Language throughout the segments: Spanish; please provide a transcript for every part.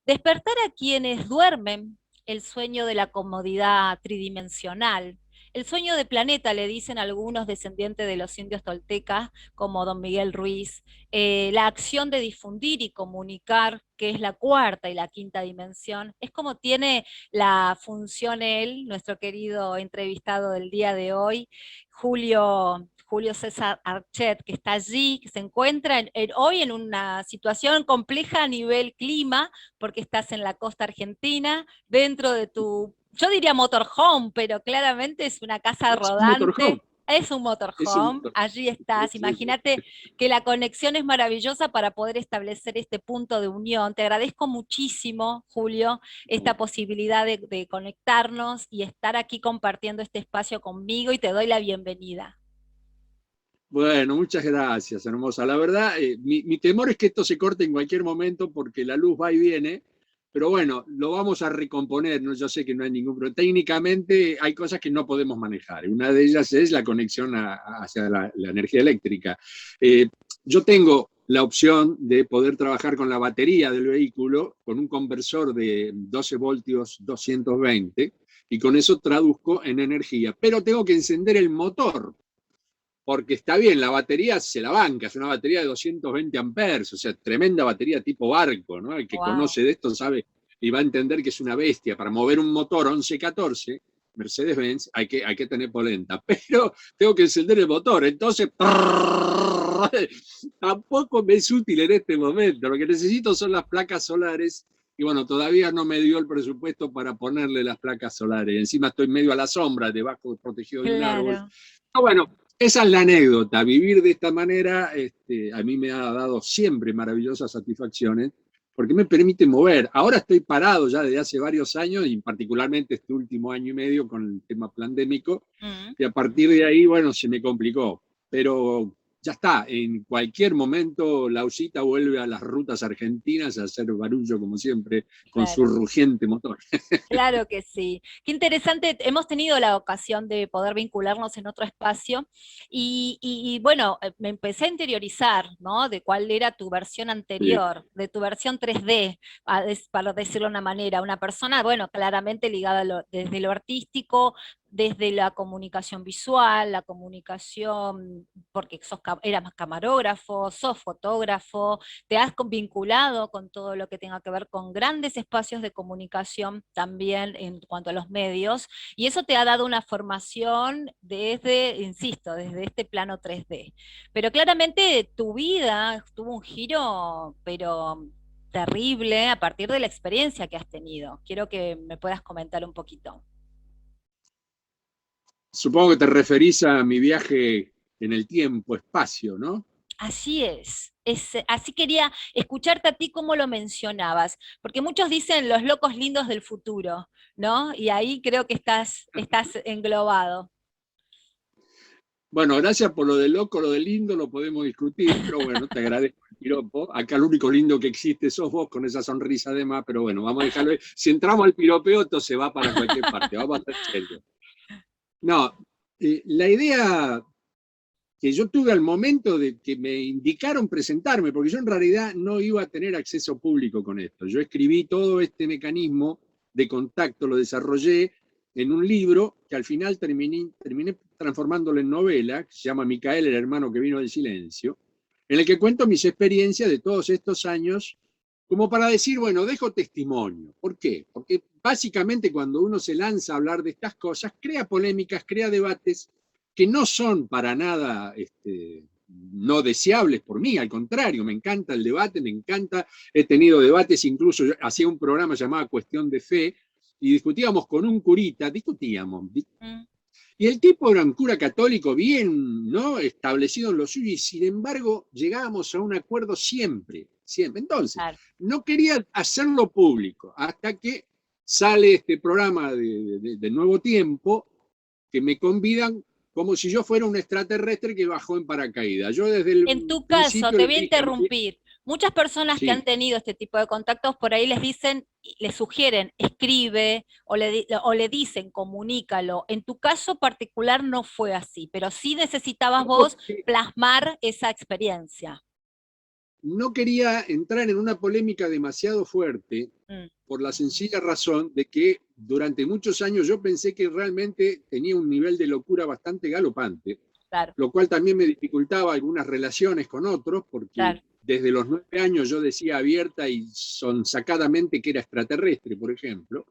Despertar a quienes duermen, el sueño de la comodidad tridimensional, el sueño de planeta, le dicen algunos descendientes de los indios toltecas, como don Miguel Ruiz, la acción de difundir y comunicar, que es la cuarta y la quinta dimensión, es como tiene la función él, nuestro querido entrevistado del día de hoy, Julio César Archet, que está allí, que se encuentra hoy en una situación compleja a nivel clima, porque estás en la costa argentina, dentro de tu, yo diría motorhome, pero claramente es una casa Es un motorhome, rodante, es un es un motorhome, motorhome. allí Sí, estás. sí, sí. Imagínate que la conexión es maravillosa para poder establecer este punto de unión. Te agradezco muchísimo, Julio, esta posibilidad de conectarnos y estar aquí compartiendo este espacio conmigo y te doy la bienvenida. Bueno, muchas gracias, hermosa. La verdad, mi temor es que esto se corte en cualquier momento porque la luz va y viene, pero bueno, lo vamos a recomponer, ¿no? Yo sé que no hay ningún problema. Técnicamente hay cosas que no podemos manejar. Una de ellas es la conexión hacia la energía eléctrica. Eh, yo tengo la opción de poder trabajar con la batería del vehículo, con un conversor de 12 voltios 220, y con eso traduzco en energía, pero tengo que encender el motor porque está bien, la batería se la banca, es una batería de 220 amperes, o sea, tremenda batería tipo barco, ¿no? El que Wow. conoce de esto sabe y va a entender que es una bestia. Para mover un motor 1114, Mercedes-Benz, hay que tener polenta, pero tengo que encender el motor, entonces tampoco me es útil en este momento. Lo que necesito son las placas solares y bueno, todavía no me dio el presupuesto para ponerle las placas solares. Encima estoy medio a la sombra, debajo protegido de un árbol. Claro. Pero bueno, esa es la anécdota. Vivir de esta manera a mí me ha dado siempre maravillosas satisfacciones porque me permite mover. Ahora estoy parado ya desde hace varios años y particularmente este último año y medio con el tema pandémico Mm. y a partir de ahí, bueno, se me complicó. Pero ya está, en cualquier momento Lausita vuelve a las rutas argentinas a hacer barullo como siempre con su Claro. rugiente motor. Claro que sí. Qué interesante. Hemos tenido la ocasión de poder vincularnos en otro espacio y, bueno, me empecé a interiorizar, ¿no? De cuál era tu versión Sí. anterior, de tu versión 3D, para decirlo de una manera. Una persona, bueno, claramente ligada desde lo artístico, desde la comunicación visual, la comunicación, porque eras camarógrafo, sos fotógrafo, te has vinculado con todo lo que tenga que ver con grandes espacios de comunicación también en cuanto a los medios, y eso te ha dado una formación desde, insisto, desde este plano 3D. Pero claramente tu vida tuvo un giro, pero terrible a partir de la experiencia que has tenido. Quiero que me puedas comentar un poquito. Supongo que te referís a mi viaje en el tiempo, espacio, ¿no? Así es, así quería escucharte a ti cómo lo mencionabas, porque muchos dicen los locos lindos del futuro, ¿no? Y ahí creo que estás englobado. Bueno, gracias por lo de loco, lo de lindo, lo podemos discutir, pero bueno, te agradezco el piropo. Acá lo único lindo que existe sos vos con esa sonrisa de más, pero bueno, vamos a dejarlo ahí. Si entramos al piropeo, esto se va para cualquier parte, vamos a ser serios. No, la idea que yo tuve al momento de que me indicaron presentarme, porque yo en realidad no iba a tener acceso público con esto. Yo escribí todo este mecanismo de contacto, lo desarrollé en un libro que al final terminé transformándolo en novela, que se llama Micael, el hermano que vino del silencio, en el que cuento mis experiencias de todos estos años, como para decir, bueno, dejo testimonio. ¿Por qué? Porque básicamente cuando uno se lanza a hablar de estas cosas, crea polémicas, crea debates que no son para nada no deseables por mí, al contrario, me encanta el debate, me encanta, he tenido debates, incluso yo hacía un programa llamado Cuestión de Fe, y discutíamos con un curita, Mm. y el tipo era un cura católico bien, ¿no? Establecido en lo suyo, y sin embargo llegábamos a un acuerdo siempre, siempre. Entonces, Claro. no quería hacerlo público, hasta que sale este programa de Nuevo Tiempo, que me convidan como si yo fuera un extraterrestre que bajó en paracaídas. Yo desde En el tu caso, principio te le voy a dije, interrumpir. Muchas personas que han sí, tenido este tipo de contactos por ahí les dicen, les sugieren, escribe o le dicen, comunícalo. En tu caso particular no fue así, pero sí necesitabas no, vos porque plasmar esa experiencia. no quería entrar en una polémica demasiado fuerte Mm, por la sencilla razón de que durante muchos años yo pensé que realmente tenía un nivel de locura bastante galopante, claro, lo cual también me dificultaba algunas relaciones con otros, porque claro. desde los 9 años yo decía abierta y sonsacadamente que era extraterrestre, por ejemplo.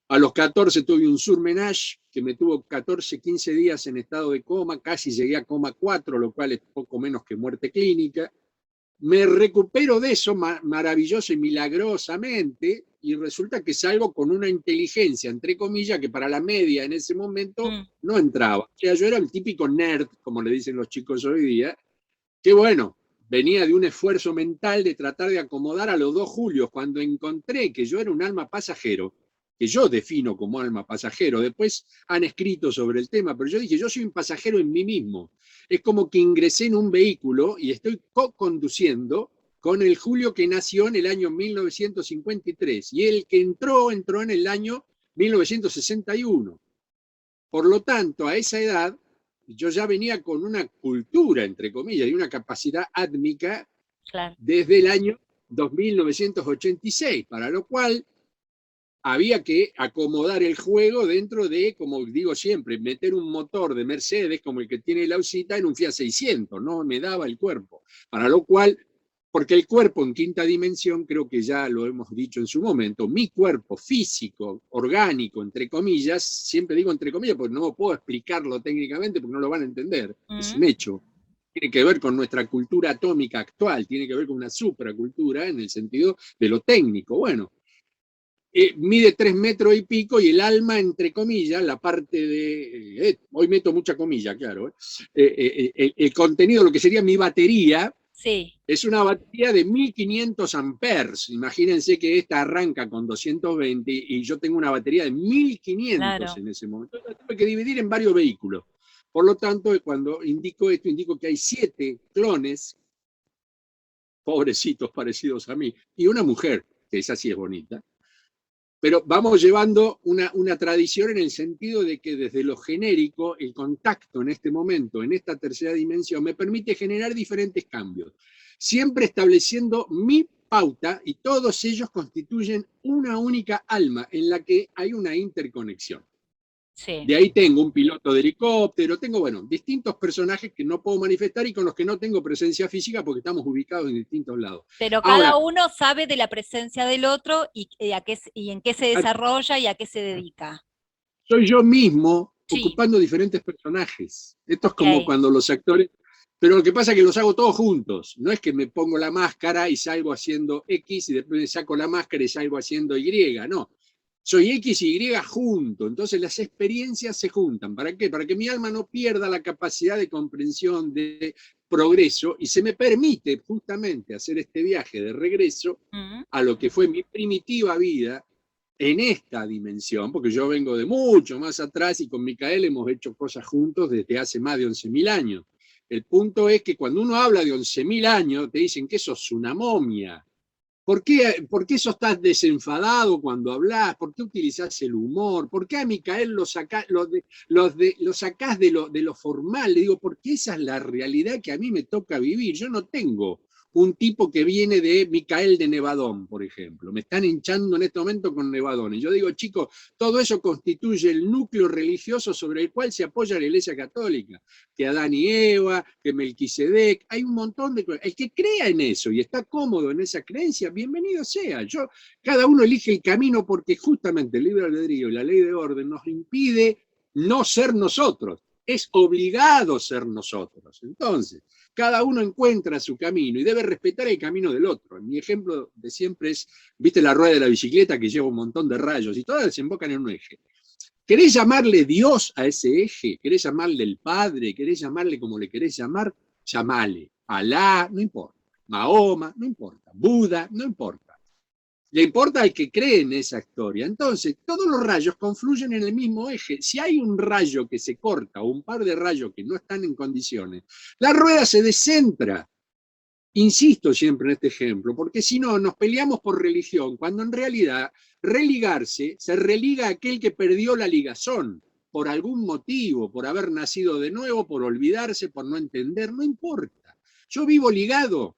A los 14 tuve un surmenage que me tuvo 14, 15 días en estado de coma, casi llegué a coma 4, lo cual es poco menos que muerte clínica. Me recupero de eso maravilloso y milagrosamente, y resulta que salgo con una inteligencia, entre comillas, que para la media en ese momento Mm, no entraba. O sea, yo era el típico nerd, como le dicen los chicos hoy día, que bueno, venía de un esfuerzo mental de tratar de acomodar a los dos Julios, cuando encontré que yo era un alma pasajero, que yo defino como alma pasajero. Después han escrito sobre el tema, pero yo dije, yo soy un pasajero en mí mismo. Es como que ingresé en un vehículo y estoy co-conduciendo con el Julio que nació en el año 1953 y el que entró en el año 1961. Por lo tanto, a esa edad, yo ya venía con una cultura, entre comillas, y una capacidad átmica claro. desde el año 2986, para lo cual había que acomodar el juego dentro de, como digo siempre, meter un motor de Mercedes como el que tiene la Ausita en un Fiat 600, no me daba el cuerpo. Para lo cual, porque el cuerpo en quinta dimensión, creo que ya lo hemos dicho en su momento, mi cuerpo físico, orgánico, entre comillas, siempre digo entre comillas porque no puedo explicarlo técnicamente porque no lo van a entender, es Mm, un hecho. Tiene que ver con nuestra cultura atómica actual, tiene que ver con una supracultura en el sentido de lo técnico. Bueno, mide 3 metros y pico y el alma, entre comillas, la parte de, hoy meto mucha comilla, claro, el contenido, lo que sería mi batería, sí, es una batería de 1500 amperes. Imagínense que esta arranca con 220 y yo tengo una batería de 1500 claro. en ese momento. Entonces, tuve que dividir en varios vehículos. Por lo tanto, cuando indico esto, indico que hay 7 clones, pobrecitos parecidos a mí, y una mujer, que esa sí es bonita, pero vamos llevando una tradición en el sentido de que desde lo genérico, el contacto en este momento, en esta tercera dimensión, me permite generar diferentes cambios, siempre estableciendo mi pauta y todos ellos constituyen una única alma en la que hay una interconexión. Sí. De ahí tengo un piloto de helicóptero, tengo, bueno, distintos personajes que no puedo manifestar y con los que no tengo presencia física porque estamos ubicados en distintos lados. Pero cada Ahora, uno sabe de la presencia del otro y en qué se desarrolla y a qué se dedica. soy yo mismo Sí, ocupando diferentes personajes. Esto es ok. como cuando los actores, pero lo que pasa es que los hago todos juntos. No es que me pongo la máscara y salgo haciendo X y después me saco la máscara y salgo haciendo Y, no. Soy X y Y junto, entonces las experiencias se juntan. ¿Para qué? Para que mi alma no pierda la capacidad de comprensión, de progreso, y se me permite justamente hacer este viaje de regreso Mm, a lo que fue mi primitiva vida en esta dimensión, porque yo vengo de mucho más atrás y con Micael hemos hecho cosas juntos desde hace más de 11.000 años. El punto es que cuando uno habla de 11.000 años, te dicen que sos una momia. ¿Por qué sos tan desenfadado cuando hablas? ¿Por qué utilizás el humor? ¿Por qué a Micael lo sacás de lo formal? Le digo, porque esa es la realidad que a mí me toca vivir. Yo no tengo un tipo que viene de Micael de Nevadón, por ejemplo. Me están hinchando en este momento con Nevadón. Y yo digo, chicos, todo eso constituye el núcleo religioso sobre el cual se apoya la Iglesia Católica. Que Adán y Eva, que Melquisedec, hay un montón de cosas. El que crea en eso y está cómodo en esa creencia, bienvenido sea. Cada uno elige el camino porque justamente el libre albedrío y la ley de orden nos impide no ser nosotros. Es obligado ser nosotros. Entonces, cada uno encuentra su camino y debe respetar el camino del otro. Mi ejemplo de siempre es, viste la rueda de la bicicleta que lleva un montón de rayos y todas desembocan en un eje. ¿Querés llamarle Dios a ese eje? ¿Querés llamarle el Padre? ¿Querés llamarle como le querés llamar? Llamale. Alá, no importa. Mahoma, no importa. Buda, no importa. Le importa al que cree en esa historia. Entonces, todos los rayos confluyen en el mismo eje. Si hay un rayo que se corta o un par de rayos que no están en condiciones, la rueda se descentra. Insisto siempre en este ejemplo, porque si no, nos peleamos por religión, cuando en realidad religarse se religa a aquel que perdió la ligazón por algún motivo, por haber nacido de nuevo, por olvidarse, por no entender, no importa. Yo vivo ligado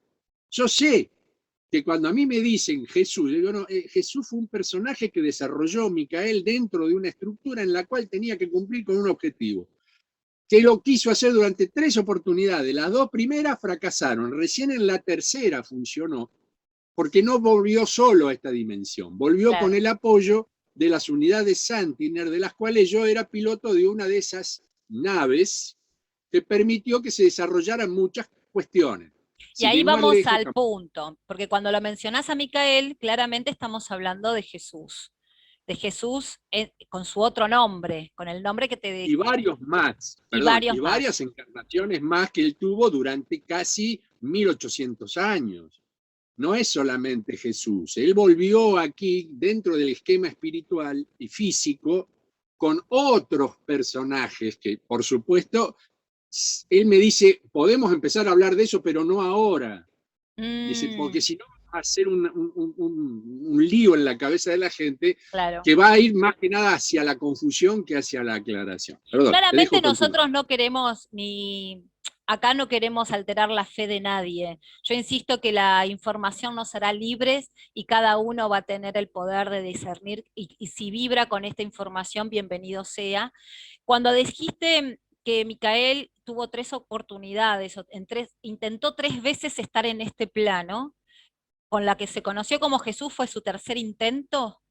Yo sé que cuando a mí me dicen Jesús, yo digo, no, Jesús fue un personaje que desarrolló Micael dentro de una estructura en la cual tenía que cumplir con un objetivo, que lo quiso hacer durante 3 oportunidades. Las 2 primeras fracasaron, recién en la tercera funcionó, porque no volvió solo a esta dimensión, volvió con Claro. el apoyo de las unidades Sentinel, de las cuales yo era piloto de una de esas naves, que permitió que se desarrollaran muchas cuestiones. Y Sin ahí ir más vamos lejos, al punto, porque cuando lo mencionás a Micael, claramente estamos hablando de Jesús con su otro nombre, con el nombre que y varios más, y perdón, varios y más. varias encarnaciones más que él tuvo durante casi 1800 años. No es solamente Jesús, él volvió aquí dentro del esquema espiritual y físico con otros personajes que, por supuesto, él me dice, podemos empezar a hablar de eso, pero no ahora. Dice, porque Mm, si no va a ser un lío en la cabeza de la gente claro. que va a ir más que nada hacia la confusión que hacia la aclaración. Perdón, te Claramente dejo continuar. nosotros no queremos acá no queremos alterar la fe de nadie. Yo insisto que la información nos hará libres y cada uno va a tener el poder de discernir y si vibra con esta información, bienvenido sea. Cuando dijiste que Micael tuvo 3 oportunidades, intentó 3 veces estar en este plano, con la que se conoció como Jesús fue su tercer intento,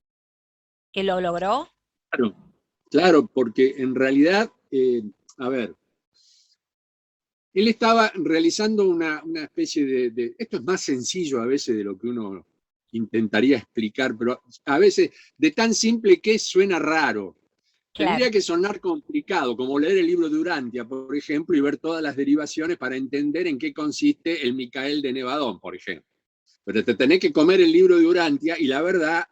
que lo logró. Claro, claro, porque en realidad, a ver, él estaba realizando una especie esto es más sencillo a veces de lo que uno intentaría explicar, pero a veces de tan simple que suena raro. Tendría Claro. que sonar complicado, como leer el libro de Urantia, por ejemplo, y ver todas las derivaciones para entender en qué consiste el Micael de Nevadón, por ejemplo. Pero te tenés que comer el libro de Urantia y la verdad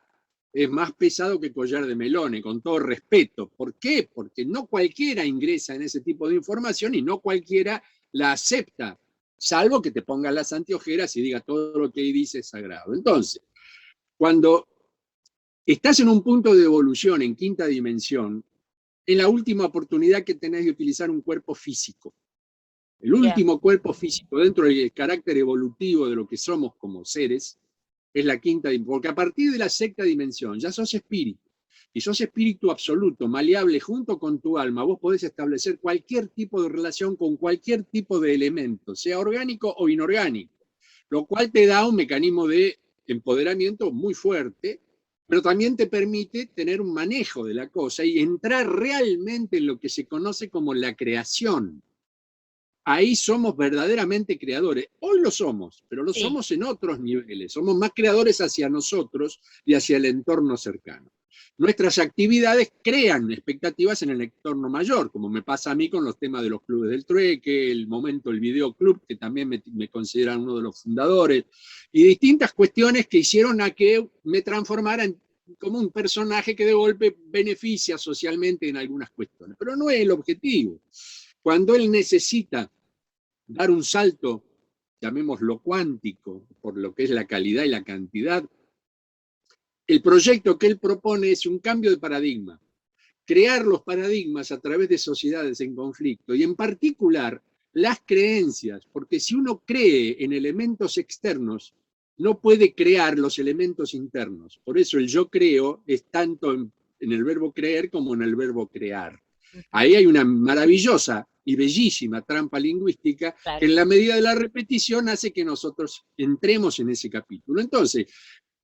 es más pesado que collar de melones, con todo respeto. ¿Por qué? Porque no cualquiera ingresa en ese tipo de información y no cualquiera la acepta, salvo que te pongas las anteojeras y diga todo lo que ahí dice es sagrado. Entonces, cuando estás en un punto de evolución en quinta dimensión, es la última oportunidad que tenés de utilizar un cuerpo físico. El Bien. último cuerpo físico dentro del carácter evolutivo de lo que somos como seres es la quinta dimensión, porque a partir de la sexta dimensión ya sos espíritu, y sos espíritu absoluto, maleable junto con tu alma, vos podés establecer cualquier tipo de relación con cualquier tipo de elemento, sea orgánico o inorgánico, lo cual te da un mecanismo de empoderamiento muy fuerte, pero también te permite tener un manejo de la cosa y entrar realmente en lo que se conoce como la creación. Ahí somos verdaderamente creadores. Hoy lo somos, pero lo Sí. somos en otros niveles. Somos más creadores hacia nosotros y hacia el entorno cercano. Nuestras actividades crean expectativas en el entorno mayor, como me pasa a mí con los temas de los clubes del trueque, el momento del videoclub, que también me consideran uno de los fundadores, y distintas cuestiones que hicieron a que me transformara como un personaje que de golpe beneficia socialmente en algunas cuestiones. Pero no es el objetivo. Cuando él necesita dar un salto, llamémoslo cuántico, por lo que es la calidad y la cantidad, el proyecto que él propone es un cambio de paradigma, crear los paradigmas a través de sociedades en conflicto y en particular las creencias, porque si uno cree en elementos externos, no puede crear los elementos internos. Por eso el yo creo es tanto en el verbo creer como en el verbo crear. Ujú. Ahí hay una maravillosa y bellísima trampa lingüística que Claro. en la medida de la repetición hace que nosotros entremos en ese capítulo. Entonces,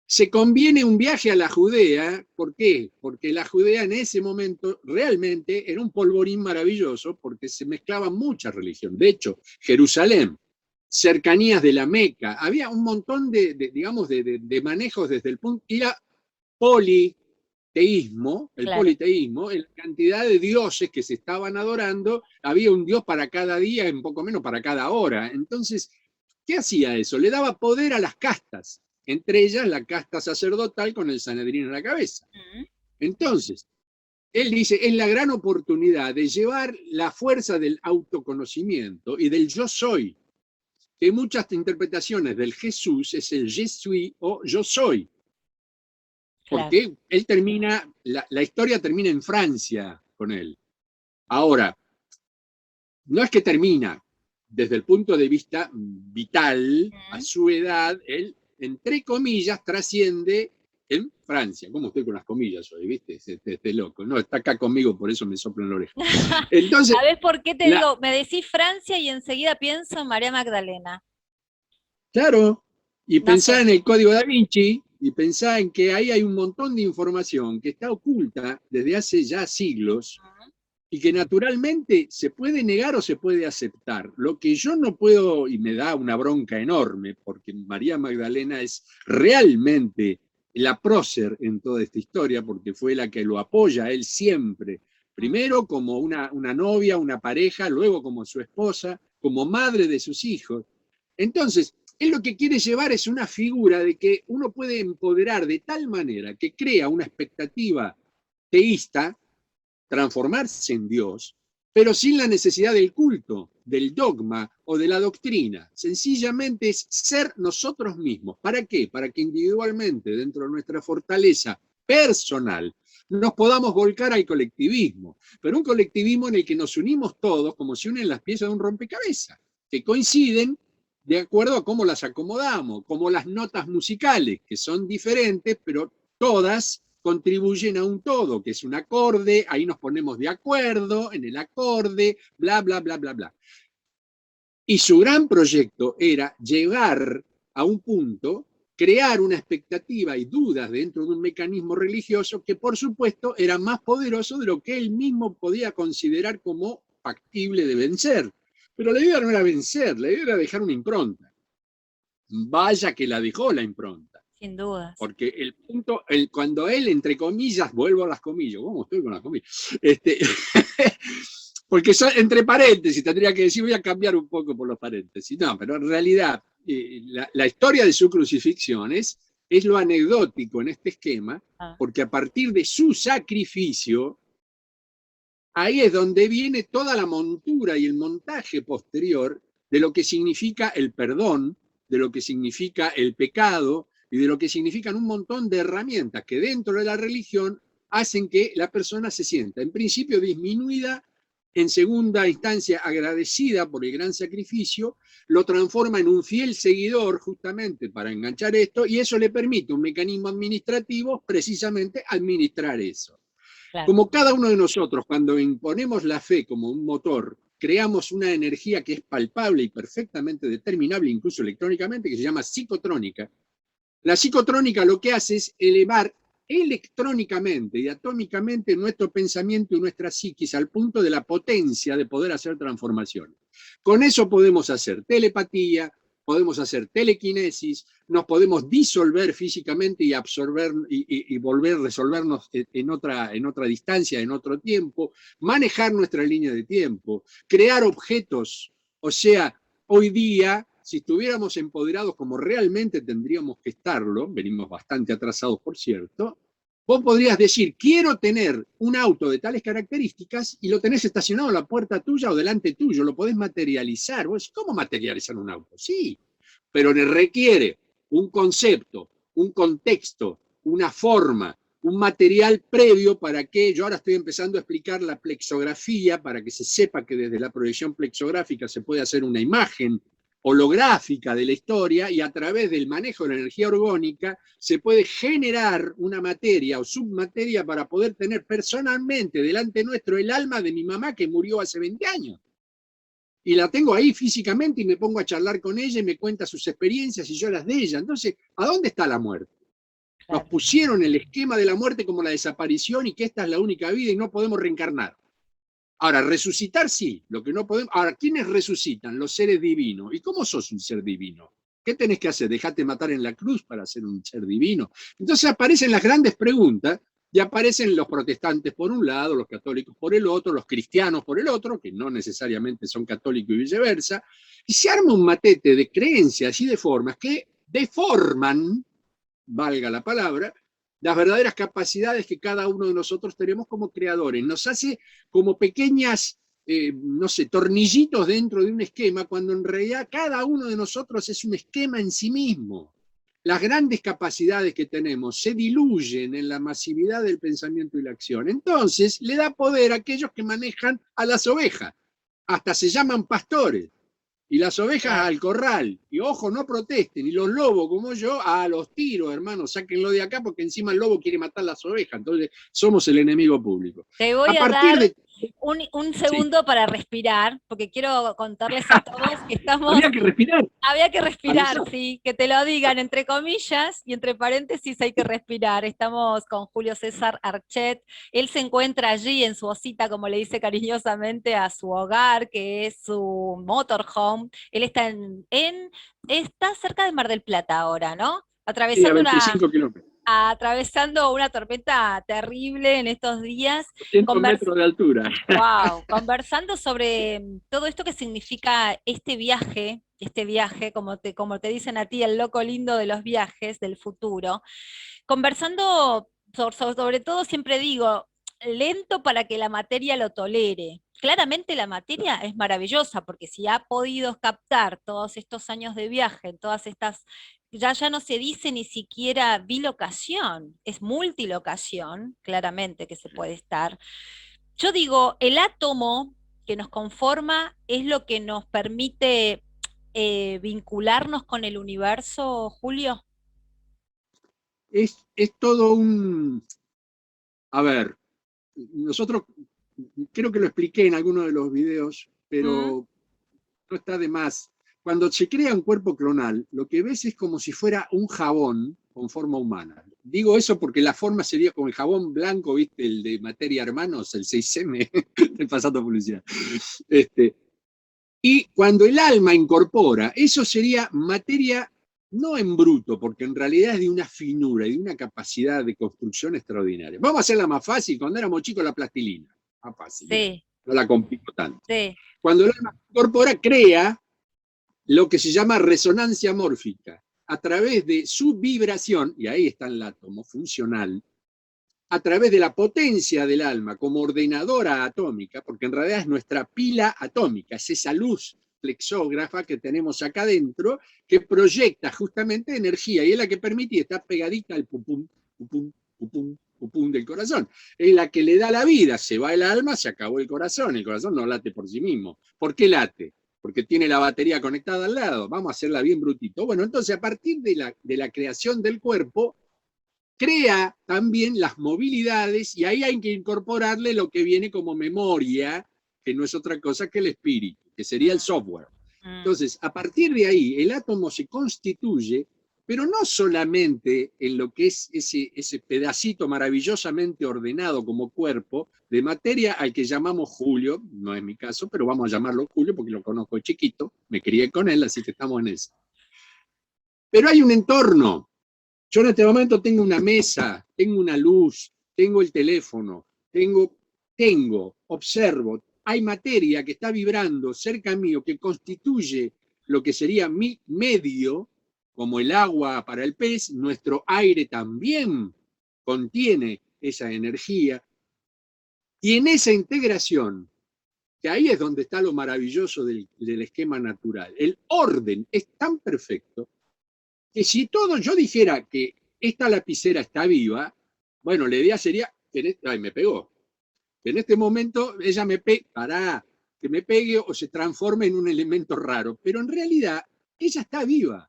se conviene un viaje a la Judea, ¿por qué? Porque la Judea en ese momento realmente era un polvorín maravilloso porque se mezclaba mucha religión. De hecho, Jerusalén, cercanías de la Meca, había un montón digamos, de manejos desde el punto, y la el Claro. politeísmo, en la cantidad de dioses que se estaban adorando, había un dios para cada día, un poco menos para cada hora. Entonces, ¿qué hacía eso? Le daba poder a las castas, entre ellas la casta sacerdotal con el Sanedrín a la cabeza. Mm. Entonces, él dice, es la gran oportunidad de llevar la fuerza del autoconocimiento y del yo soy, que en muchas interpretaciones del Jesús es el je suis o yo soy, Claro. porque él termina, la historia termina en Francia con él. Ahora, no es que termina, desde el punto de vista vital, a su edad, él, entre comillas, trasciende en Francia. ¿Cómo estoy con las comillas hoy, viste? Este loco. No, está acá conmigo, por eso me sopla en la oreja. Entonces, ¿Sabés por qué te digo? Me decís Francia y enseguida pienso en María Magdalena. claro, y No pensá sé. en el Código Da Vinci, y pensá en que ahí hay un montón de información que está oculta desde hace ya siglos, y que naturalmente se puede negar o se puede aceptar. Lo que yo no puedo, y me da una bronca enorme, porque María Magdalena es realmente la prócer en toda esta historia, porque fue la que lo apoya a él siempre, primero como una novia, una pareja, luego como su esposa, como madre de sus hijos. Entonces, él lo que quiere llevar es una figura de que uno puede empoderar de tal manera que crea una expectativa teísta, transformarse en Dios, pero sin la necesidad del culto, del dogma o de la doctrina. Sencillamente es ser nosotros mismos. ¿Para qué? Para que individualmente, dentro de nuestra fortaleza personal, nos podamos volcar al colectivismo, pero un colectivismo en el que nos unimos todos como se unen las piezas de un rompecabezas, que coinciden de acuerdo a cómo las acomodamos, como las notas musicales, que son diferentes, pero todas contribuyen a un todo, que es un acorde, ahí nos ponemos de acuerdo en el acorde, bla, bla, bla, bla, bla. Y su gran proyecto era llegar a un punto, crear una expectativa y dudas dentro de un mecanismo religioso que, por supuesto, era más poderoso de lo que él mismo podía considerar como factible de vencer. Pero la idea no era vencer, la idea era dejar una impronta. Vaya que la dejó la impronta. Sin dudas. Porque el punto, cuando él, entre comillas, vuelvo a las comillas, ¿cómo estoy con las comillas? Porque son, entre paréntesis, tendría que decir, voy a cambiar un poco por los paréntesis. No, pero en realidad, la historia de su crucifixión es lo anecdótico en este esquema, porque a partir de su sacrificio, ahí es donde viene toda la montura y el montaje posterior de lo que significa el perdón, de lo que significa el pecado y de lo que significan un montón de herramientas que dentro de la religión hacen que la persona se sienta, en principio, disminuida, en segunda instancia agradecida por el gran sacrificio, lo transforma en un fiel seguidor justamente para enganchar esto, y eso le permite un mecanismo administrativo precisamente administrar eso. Claro. Como cada uno de nosotros, cuando imponemos la fe como un motor, creamos una energía que es palpable y perfectamente determinable, incluso electrónicamente, que se llama psicotrónica. La psicotrónica lo que hace es elevar electrónicamente y atómicamente nuestro pensamiento y nuestra psiquis al punto de la potencia de poder hacer transformaciones. Con eso podemos hacer telepatía, podemos hacer telequinesis, nos podemos disolver físicamente y absorber y volver a resolvernos en otra distancia, en otro tiempo, manejar nuestra línea de tiempo, crear objetos. O sea, hoy día, si estuviéramos empoderados como realmente tendríamos que estarlo, venimos bastante atrasados, por cierto, vos podrías decir, quiero tener un auto de tales características y lo tenés estacionado en la puerta tuya o delante tuyo, lo podés materializar. Vos, ¿cómo materializar un auto? Sí, pero requiere un concepto, un contexto, una forma, un material previo para que, yo ahora estoy empezando a explicar la plexografía para que se sepa que desde la proyección plexográfica se puede hacer una imagen holográfica de la historia y a través del manejo de la energía orgónica se puede generar una materia o submateria para poder tener personalmente delante nuestro el alma de mi mamá que murió hace 20 años. Y la tengo ahí físicamente y me pongo a charlar con ella y me cuenta sus experiencias y yo las de ella. Entonces, ¿a dónde está la muerte? Nos pusieron el esquema de la muerte como la desaparición y que esta es la única vida y no podemos reencarnar. Ahora, resucitar sí, lo que no podemos. Ahora, ¿quiénes resucitan? Los seres divinos. ¿Y cómo sos un ser divino? ¿Qué tenés que hacer? ¿Dejate matar en la cruz para ser un ser divino? Entonces aparecen las grandes preguntas y aparecen los protestantes por un lado, los católicos por el otro, los cristianos por el otro, que no necesariamente son católicos y viceversa, y se arma un matete de creencias y de formas que deforman, valga la palabra, las verdaderas capacidades que cada uno de nosotros tenemos como creadores. Nos hace como pequeñas, no sé, tornillitos dentro de un esquema, cuando en realidad cada uno de nosotros es un esquema en sí mismo. Las grandes capacidades que tenemos se diluyen en la masividad del pensamiento y la acción. Entonces, le da poder a aquellos que manejan a las ovejas. Hasta se llaman pastores. Y las ovejas al corral. Y ojo, no protesten. Y los lobos, como yo, a los tiros, hermano, sáquenlo de acá porque encima el lobo quiere matar las ovejas. Entonces, somos el enemigo público. Te voy A a partir dar de... un Sí, segundo para respirar, porque quiero contarles a todos que estamos. había que respirar, Había que respirar, avisar. sí, que te lo digan entre comillas y entre paréntesis hay que respirar. Estamos con Julio César Archet. Él se encuentra allí en su osita, como le dice cariñosamente, a su hogar, que es su motorhome. Él está está cerca de Mar del Plata ahora, ¿no? Sí, a 25 kilómetros. Atravesando una tormenta terrible en estos días. 200 metros de altura. Wow, conversando sobre todo esto que significa este viaje, como te dicen a ti, el loco lindo de los viajes del futuro. Conversando sobre todo, siempre digo, lento para que la materia lo tolere. Claramente la materia es maravillosa, porque si ha podido captar todos estos años de viaje, todas estas, ya no se dice ni siquiera bilocación, es multilocación, claramente que se puede estar. Yo digo, el átomo que nos conforma es lo que nos permite vincularnos con el universo, Julio. Es todo un... A ver, nosotros, creo que lo expliqué en alguno de los videos, ¿Mm? pero no está de más. Cuando se crea un cuerpo clonal, lo que ves es como si fuera un jabón con forma humana. Digo eso porque la forma sería como el jabón blanco, ¿viste? El de Materia Hermanos, el 6M, estoy pasando publicidad. Y cuando el alma incorpora, eso sería materia no en bruto, porque en realidad es de una finura y de una capacidad de construcción extraordinaria. Vamos a hacerla más fácil. Cuando éramos chicos, la plastilina. Más fácil, Sí, no la complico tanto. sí. Cuando el alma incorpora, crea lo que se llama resonancia mórfica. A través de su vibración, y ahí está el átomo funcional, a través de la potencia del alma como ordenadora atómica, porque en realidad es nuestra pila atómica, es esa luz flexógrafa que tenemos acá adentro, que proyecta justamente energía, y es la que permite, y está pegadita al pupum, pupum, pupum, pupum del corazón. Es la que le da la vida, se va el alma, se acabó el corazón no late por sí mismo. ¿Por qué late? Porque tiene la batería conectada al lado, vamos a hacerla bien brutito. Bueno, entonces a partir de la creación del cuerpo, crea también las movilidades y ahí hay que incorporarle lo que viene como memoria, que no es otra cosa que el espíritu, que sería el Mm, software. mm. Entonces, a partir de ahí, el átomo se constituye, pero no solamente en lo que es ese pedacito maravillosamente ordenado como cuerpo de materia al que llamamos Julio, no es mi caso, pero vamos a llamarlo Julio porque lo conozco de chiquito, me crié con él, así que estamos en eso. Pero hay un entorno. Yo en este momento tengo una mesa, tengo una luz, tengo el teléfono, observo, hay materia que está vibrando cerca mío que constituye lo que sería mi medio, como el agua para el pez, nuestro aire también contiene esa energía. Y en esa integración, que ahí es donde está lo maravilloso del esquema natural, el orden es tan perfecto que si todo yo dijera que esta lapicera está viva, bueno, la idea sería, ay, me pegó, que en este momento ella que me pegue o se transforme en un elemento raro, pero en realidad ella está viva,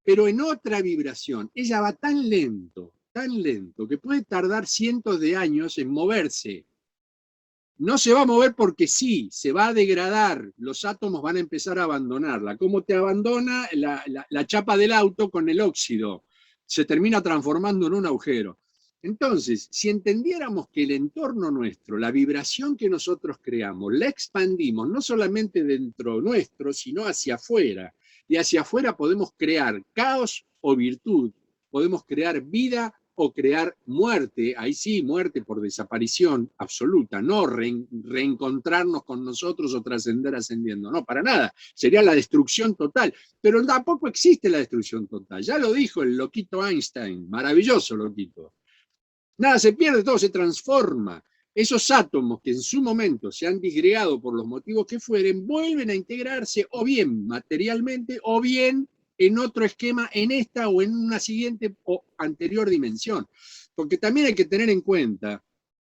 pero en otra vibración. Ella va tan lento, que puede tardar cientos de años en moverse. No se va a mover porque sí, se va a degradar, los átomos van a empezar a abandonarla. ¿Cómo te abandona la chapa del auto con el óxido? Se termina transformando en un agujero. Entonces, si entendiéramos que el entorno nuestro, la vibración que nosotros creamos, la expandimos no solamente dentro nuestro, sino hacia afuera. Y hacia afuera podemos crear caos o virtud, podemos crear vida o crear muerte, ahí sí, muerte por desaparición absoluta, no reencontrarnos con nosotros o trascender ascendiendo, no, para nada, sería la destrucción total, pero tampoco existe la destrucción total, ya lo dijo el loquito Einstein, maravilloso loquito, nada se pierde, todo se transforma, esos átomos que en su momento se han disgregado por los motivos que fueren, vuelven a integrarse o bien materialmente o bien en otro esquema, en esta o en una siguiente o anterior dimensión. Porque también hay que tener en cuenta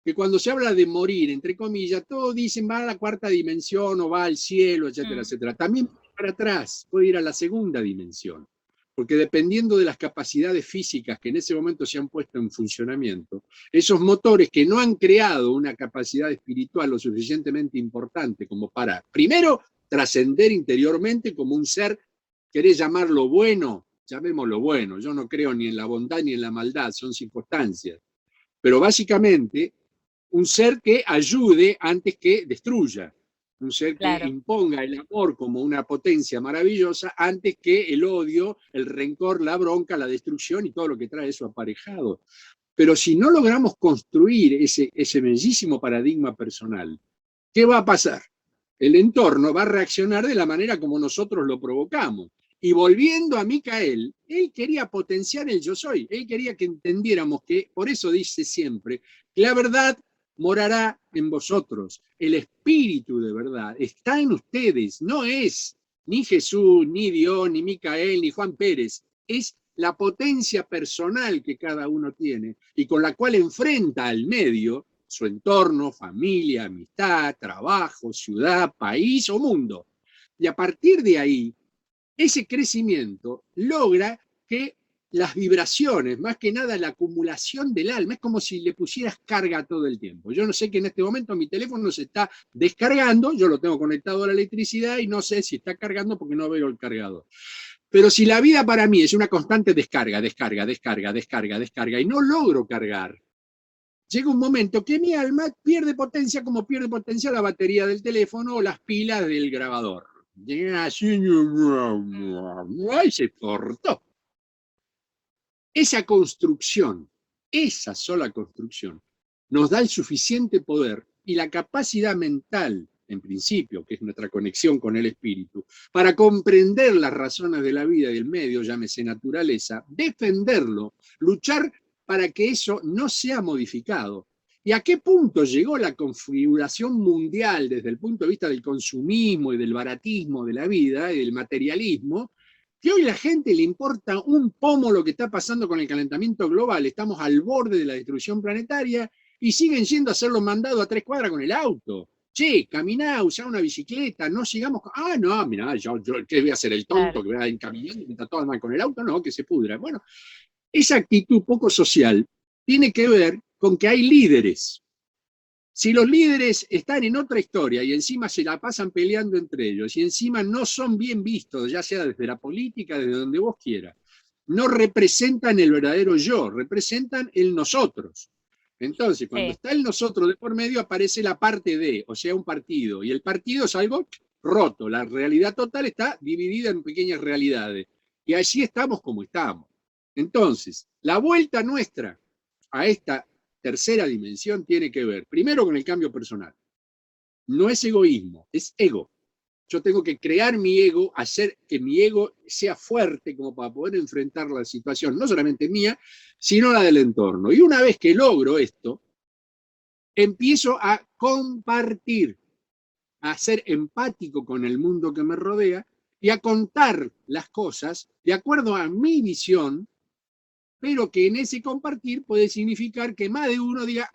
que cuando se habla de morir, entre comillas, todos dicen va a la cuarta dimensión o va al cielo, etcétera, Mm. etcétera. También para atrás, puede ir a la segunda dimensión. Porque dependiendo de las capacidades físicas que en ese momento se han puesto en funcionamiento, esos motores que no han creado una capacidad espiritual lo suficientemente importante como para, primero, trascender interiormente como un ser, querés llamarlo bueno, llamémoslo bueno, yo no creo ni en la bondad ni en la maldad, son circunstancias, pero básicamente un ser que ayude antes que destruya, un ser que claro. imponga el amor como una potencia maravillosa antes que el odio, el rencor, la bronca, la destrucción y todo lo que trae eso aparejado. Pero si no logramos construir ese bellísimo paradigma personal, ¿qué va a pasar? El entorno va a reaccionar de la manera como nosotros lo provocamos. Y volviendo a Micael, él quería potenciar el yo soy, él quería que entendiéramos que, por eso dice siempre, que la verdad morará en vosotros, el espíritu de verdad está en ustedes, no es ni Jesús, ni Dios, ni Micael, ni Juan Pérez, es la potencia personal que cada uno tiene y con la cual enfrenta al medio su entorno, familia, amistad, trabajo, ciudad, país o mundo. Y a partir de ahí, ese crecimiento logra que las vibraciones, más que nada la acumulación del alma, es como si le pusieras carga todo el tiempo. Yo no sé que en este momento mi teléfono se está descargando, yo lo tengo conectado a la electricidad y no sé si está cargando porque no veo el cargador. Pero si la vida para mí es una constante descarga, descarga, descarga, descarga, descarga, y no logro cargar, llega un momento que mi alma pierde potencia como pierde potencia la batería del teléfono o las pilas del grabador. Llega así, y se cortó. Esa construcción, esa sola construcción, nos da el suficiente poder y la capacidad mental, en principio, que es nuestra conexión con el espíritu, para comprender las razones de la vida y del medio, llámese naturaleza, defenderlo, luchar para que eso no sea modificado. ¿Y a qué punto llegó la configuración mundial desde el punto de vista del consumismo y del baratismo de la vida y del materialismo? Que hoy a la gente le importa un pomo lo que está pasando con el calentamiento global, estamos al borde de la destrucción planetaria y siguen yendo a hacer los mandados a 3 cuadras con el auto. Che, caminá, usá una bicicleta, no sigamos. No, mirá, ¿qué voy a hacer el tonto Claro. que voy a ir caminando mientras todos andan con el auto? No, que se pudra. Bueno, esa actitud poco social tiene que ver con que hay líderes. Si los líderes están en otra historia y encima se la pasan peleando entre ellos y encima no son bien vistos, ya sea desde la política, desde donde vos quieras, no representan el verdadero yo, representan el nosotros. Entonces, cuando Sí. está el nosotros de por medio, aparece la parte de, o sea, un partido. Y el partido es algo roto. La realidad total está dividida en pequeñas realidades. Y así estamos como estamos. Entonces, la vuelta nuestra a esta tercera dimensión tiene que ver, primero, con el cambio personal. No es egoísmo, es ego. Yo tengo que crear mi ego, hacer que mi ego sea fuerte como para poder enfrentar la situación, no solamente mía, sino la del entorno. Y una vez que logro esto, empiezo a compartir, a ser empático con el mundo que me rodea y a contar las cosas de acuerdo a mi visión, pero que en ese compartir puede significar que más de uno diga,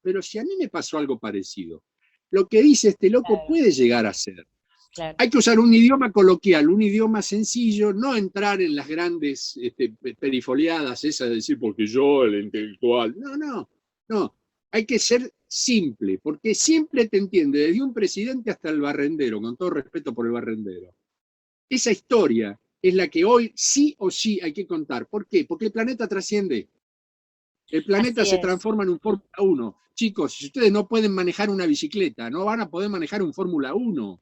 pero si a mí me pasó algo parecido, lo que dice este loco Claro, puede llegar a ser. claro. Hay que usar un idioma coloquial, un idioma sencillo, no entrar en las grandes perifoliadas, esas de decir, porque yo, el intelectual. No, no, no. Hay que ser simple, porque simple te entiende, desde un presidente hasta el barrendero, con todo respeto por el barrendero. Esa historia es la que hoy sí o sí hay que contar. ¿Por qué? Porque el planeta trasciende. El planeta Así se es. transforma en un Fórmula 1. Chicos, si ustedes no pueden manejar una bicicleta, no van a poder manejar un Fórmula 1.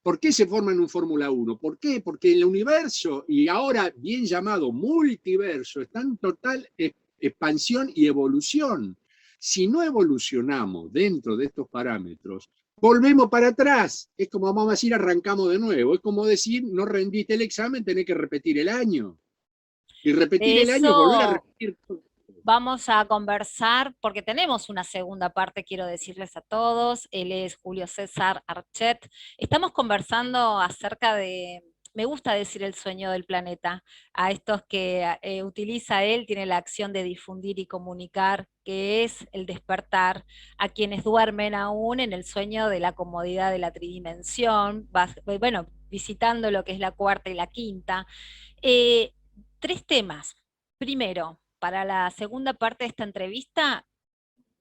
¿Por qué se forma en un Fórmula 1? ¿Por qué? Porque el universo, y ahora bien llamado multiverso, está en total expansión y evolución. Si no evolucionamos dentro de estos parámetros, volvemos para atrás. Es como vamos a decir, arrancamos de nuevo. Es como decir, no rendiste el examen, tenés que repetir el año. Y repetir De el año es volver a eso repetir todo. vamos a conversar, porque tenemos una segunda parte, quiero decirles a todos. Él es Julio César Archet. Estamos conversando acerca de, me gusta decir el sueño del planeta, a estos que utiliza él, tiene la acción de difundir y comunicar, que es el despertar a quienes duermen aún en el sueño de la comodidad de la tridimensión. Bueno, visitando lo que es la cuarta y la quinta. Eh, 3 temas. Primero, para la segunda parte de esta entrevista,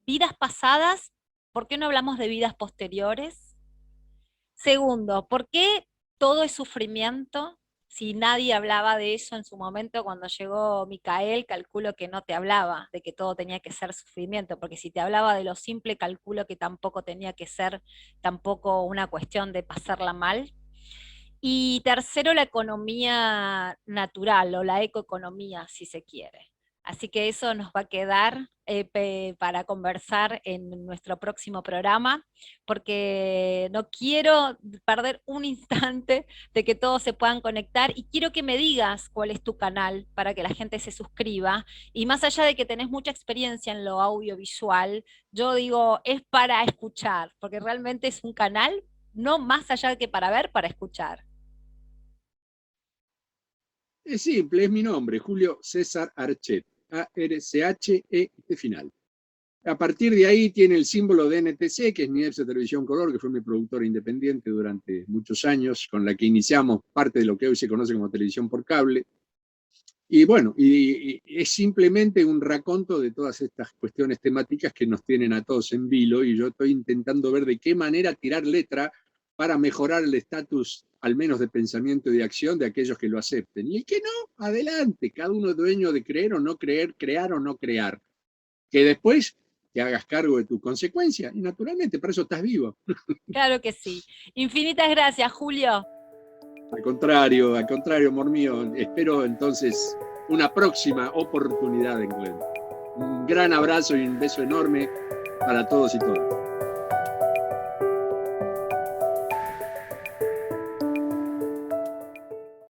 vidas pasadas, ¿por qué no hablamos de vidas posteriores? Segundo, ¿por qué todo es sufrimiento? Si nadie hablaba de eso en su momento, cuando llegó Micael, calculo que no te hablaba de que todo tenía que ser sufrimiento, porque si te hablaba de lo simple, calculo que tampoco tenía que ser tampoco una cuestión de pasarla mal. Y tercero, la economía natural o la ecoeconomía, si se quiere. Así que eso nos va a quedar para conversar en nuestro próximo programa, porque no quiero perder un instante de que todos se puedan conectar y quiero que me digas cuál es tu canal para que la gente se suscriba. Y más allá de que tenés mucha experiencia en lo audiovisual, yo digo, es para escuchar, porque realmente es un canal, no más allá de que para ver, para escuchar. Es simple, es mi nombre, Julio César Archet, A-R-C-H-E final. A partir de ahí tiene el símbolo de NTC, que es Niepce Televisión Color, que fue mi productora independiente durante muchos años, con la que iniciamos parte de lo que hoy se conoce como televisión por cable. Y bueno, y es simplemente un raconto de todas estas cuestiones temáticas que nos tienen a todos en vilo, y yo estoy intentando ver de qué manera tirar letra para mejorar el estatus, al menos de pensamiento y de acción, de aquellos que lo acepten. Y el que no, adelante, cada uno es dueño de creer o no creer, crear o no crear. Que después te hagas cargo de tu consecuencia, y naturalmente, para eso estás vivo. Claro que sí. Infinitas gracias, Julio. Al contrario, amor mío, espero entonces una próxima oportunidad de encuentro. Un gran abrazo y un beso enorme para todos y todas.